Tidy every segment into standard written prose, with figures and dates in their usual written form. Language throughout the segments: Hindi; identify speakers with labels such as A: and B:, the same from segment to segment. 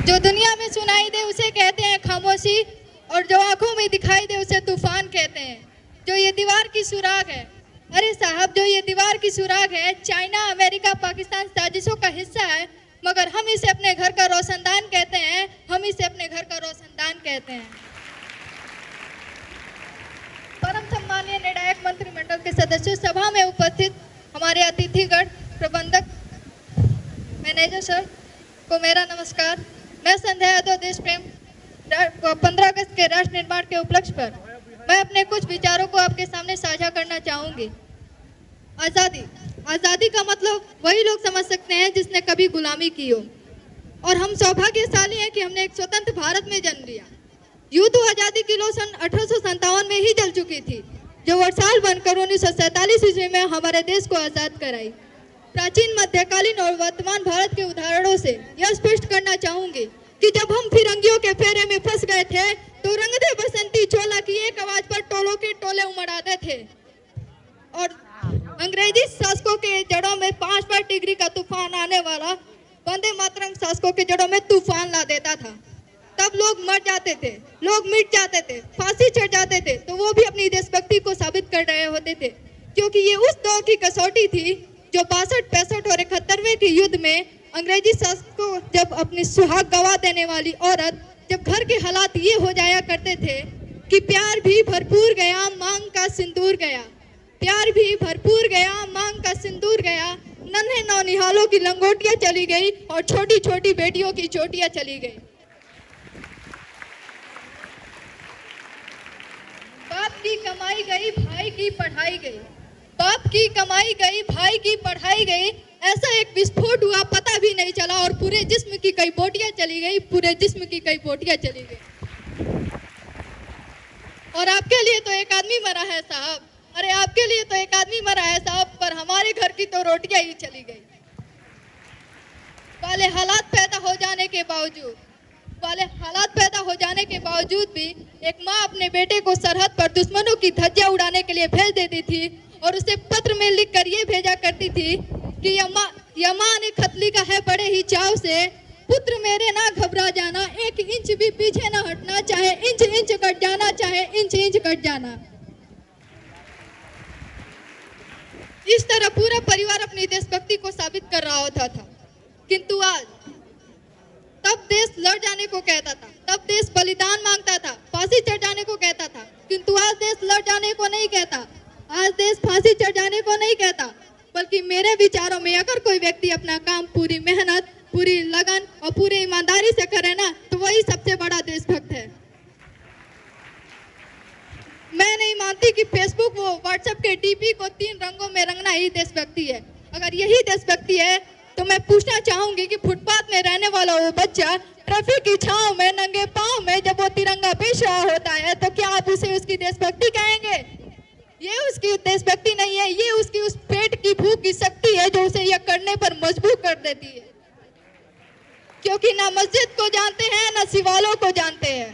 A: जो दुनिया में सुनाई दे उसे कहते हैं खामोशी, और जो आंखों में दिखाई दे उसे तूफान कहते हैं। जो ये दीवार की सुराग है, अरे साहब जो ये दीवार की सुराग है, चाइना, अमेरिका, पाकिस्तान साजिशों का हिस्सा है, मगर हम इसे अपने घर का रोशनदान कहते हैं। हम इसे अपने घर का रोशनदान कहते हैं। परम सम्मानीय निर्णायक मंत्रिमंडल के सदस्यों, सभा में उपस्थित हमारे अतिथिगण, प्रबंधक, मैनेजर सर को मेरा नमस्कार। मैं संध्या यादव देश प्रेम 15 अगस्त के राष्ट्र निर्माण के उपलक्ष्य पर मैं अपने कुछ विचारों को आपके सामने साझा करना चाहूंगी। आज़ादी, आज़ादी का मतलब वही लोग समझ सकते हैं जिसने कभी गुलामी की हो, और हम सौभाग्यशाली हैं कि हमने एक स्वतंत्र भारत में जन्म लिया। यूं तो आज़ादी की लौ सन 1857 में ही जल चुकी थी, जो वर्षाल बनकर 1947 ईस्वी में हमारे देश को आज़ाद कराई। प्राचीन, मध्यकालीन और वर्तमान भारत के उदाहरणों से यह स्पष्ट करना चाहूंगी कि जब हम फिरंगियों के फेरे में फंस गए थे तो रंग दे बसंती चोला की एक आवाज पर टोलों के टोले उमड़ाते थे, और अंग्रेजी शासकों के जड़ों में 5 बार डिग्री का तूफान आने वाला वंदे मातरम शासकों के जड़ों में तूफान ला देता था। तब लोग मर जाते थे, लोग मिट जाते थे, फांसी चढ़ जाते थे, तो वो भी अपनी देशभक्ति को साबित कर रहे होते थे, क्योंकि ये उस दौर की कसौटी थी जो 62, 65 और 71वें के युद्ध में अंग्रेजी शासकों जब अपनी सुहाग गवा देने वाली औरत, जब घर के हालात ये हो जाया करते थे कि प्यार भी भरपूर गया, मांग का सिंदूर गया, प्यार भी भरपूर गया, मांग का सिंदूर गया, नन्हे नौनिहालों की लंगोटियां चली गई और छोटी छोटी बेटियों की चोटियां चली गई। बाप की कमाई गई, भाई की पढ़ाई गई, बाप की कमाई गई, भाई की पढ़ाई गई, ऐसा एक विस्फोट हुआ पता भी नहीं चला, और पूरे जिस्म की कई बोटियां चली गई, पूरे जिस्म की कई बोटियां चली गई। और आपके लिए तो एक आदमी मरा है साहब, अरे आपके लिए तो एक आदमी मरा है साहब, पर हमारे घर की तो रोटियां ही चली गई। वाले हालात पैदा हो जाने के बावजूद भी एक माँ अपने बेटे को सरहद पर दुश्मनों की धज्जियां उड़ाने के लिए भेज देती थी, और उसे पत्र में लिखकर ये भेजा करती थी कि यमा ने खत लिखा है बड़े ही चाव से, पुत्र मेरे ना घबरा जाना, 1 इंच भी पीछे ना हटना, चाहे इंच इंच कट जाना, चाहे इंच इंच कट जाना। इस तरह पूरा परिवार अपनी देशभक्ति को साबित कर रहा होता था। किंतु आज, तब देश लड़ जाने को कहता था, तब देश बलिदान मांगता था, फांसी चढ़ जाने को कहता था, किंतु आज देश लड़ जाने को नहीं कहता, आज देश फांसी चढ़ जाने को नहीं कहता, बल्कि मेरे विचारों में अगर कोई व्यक्ति अपना काम पूरी मेहनत, पूरी लगन और पूरी ईमानदारी से करे ना, तो वही सबसे बड़ा देशभक्त है। मैं नहीं मानती कि फेसबुक वो व्हाट्सएप के डीपी को 3 रंगों में रंगना ही देशभक्ति है। अगर यही देशभक्ति है तो मैं पूछना चाहूंगी कि फुटपाथ में रहने वाला वो बच्चा ट्रैफिक की छांव में नंगे पांव में जब वो तिरंगा पेश रहा होता है, तो क्या आप उसे उसकी देशभक्ति कहेंगे? ये उसकी देशभक्ति नहीं है, ये उसकी उस पेट की भूख की शक्ति है जो उसे यह करने पर मजबूर कर देती है। क्योंकि ना मस्जिद को जानते हैं, ना सिवालों को जानते हैं,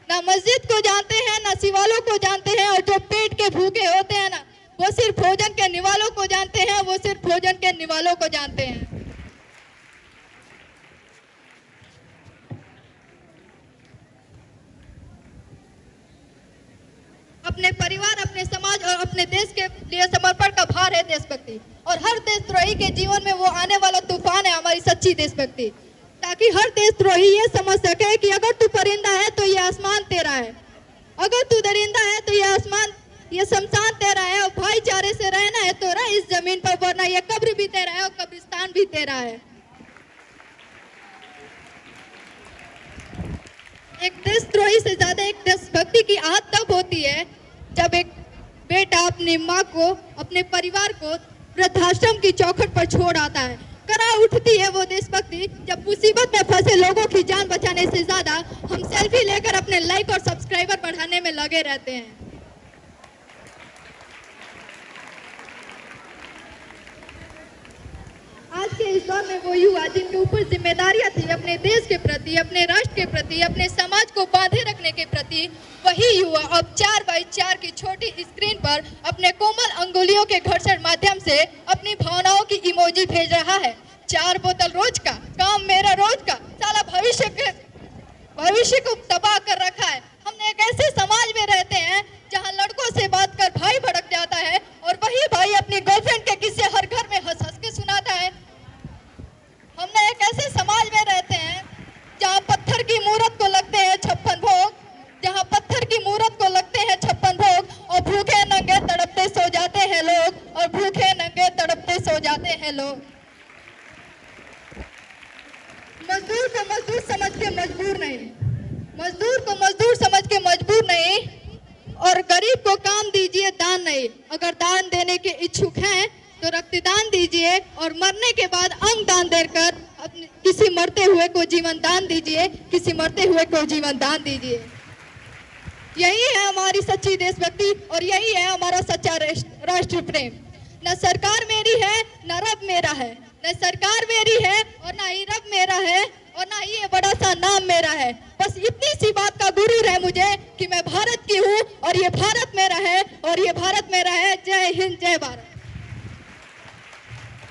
A: ना मस्जिद को जानते हैं, ना सिवालों को जानते हैं, और जो पेट के भूखे होते हैं ना, वो सिर्फ भोजन के निवालों को जानते हैं, वो सिर्फ भोजन के निवालों को जानते हैं। अपने परिवार, अपने समाज और अपने देश के लिए समर्पण का भार है देशभक्ति, और हर देशद्रोही के जीवन में वो आने वाला तूफान है हमारी सच्ची देशभक्ति, ताकि हर देशद्रोही ये समझ सके कि अगर तू परिंदा है तो ये आसमान तेरा है, अगर तू दरिंदा है तो ये आसमान, ये शमशान तेरा है, और भाईचारे से रहना है तो रह इस जमीन पर, वरना ये कब्र भी तेरा है और कब्रिस्तान भी तेरा है। एक देशद्रोही से ज्यादा एक देशभक्ति की आहत तब होती है जब एक बेटा अपनी माँ को, अपने परिवार को वृद्धाश्रम की चौखट पर छोड़ आता है। करा उठती है वो देशभक्ति जब मुसीबत में फंसे लोगों की जान बचाने से ज्यादा हम सेल्फी लेकर अपने लाइक और सब्सक्राइबर बढ़ाने में लगे रहते हैं। आज के इस दौर में वो युवा जिनके ऊपर जिम्मेदारियां थी अपने देश के प्रति, अपने राष्ट्र के प्रति, अपने समाज को बांधे रखने के प्रति, वही युवा अब 4x4 की छोटी स्क्रीन पर अपने कोमल अंगुलियों के घर्षण माध्यम से अपनी भावनाओं की इमोजी भेज रहा है। 4 बोतल रोज का, काम मेरा रोज का, साला भविष्य के मजदूर को मजदूर समझ के मजबूर नहीं, मजदूर को मजदूर समझ के मजबूर नहीं, और गरीब को काम दीजिए, दान नहीं। अगर दान देने के इच्छुक हैं तो रक्तदान दीजिए, और मरने के बाद अंग दान देकर किसी मरते हुए को जीवन दान दीजिए, किसी मरते हुए को जीवन दान दीजिए। यही है हमारी सच्ची देशभक्ति, और यही है हमारा सच्चा राष्ट्र प्रेम। न सरकार मेरी है न रब मेरा है, न सरकार मेरी है और न ही रब मेरा है, और ना ही ये बड़ा सा नाम मेरा है। बस इतनी सी बात का गुरूर है मुझे कि मैं भारत की हूँ और ये भारत मेरा है, और ये भारत मेरा है। जय हिंद, जय भारत।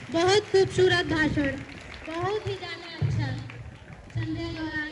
B: बहुत खूबसूरत भाषण, बहुत ही ज्यादा अच्छा संध्या द्वारा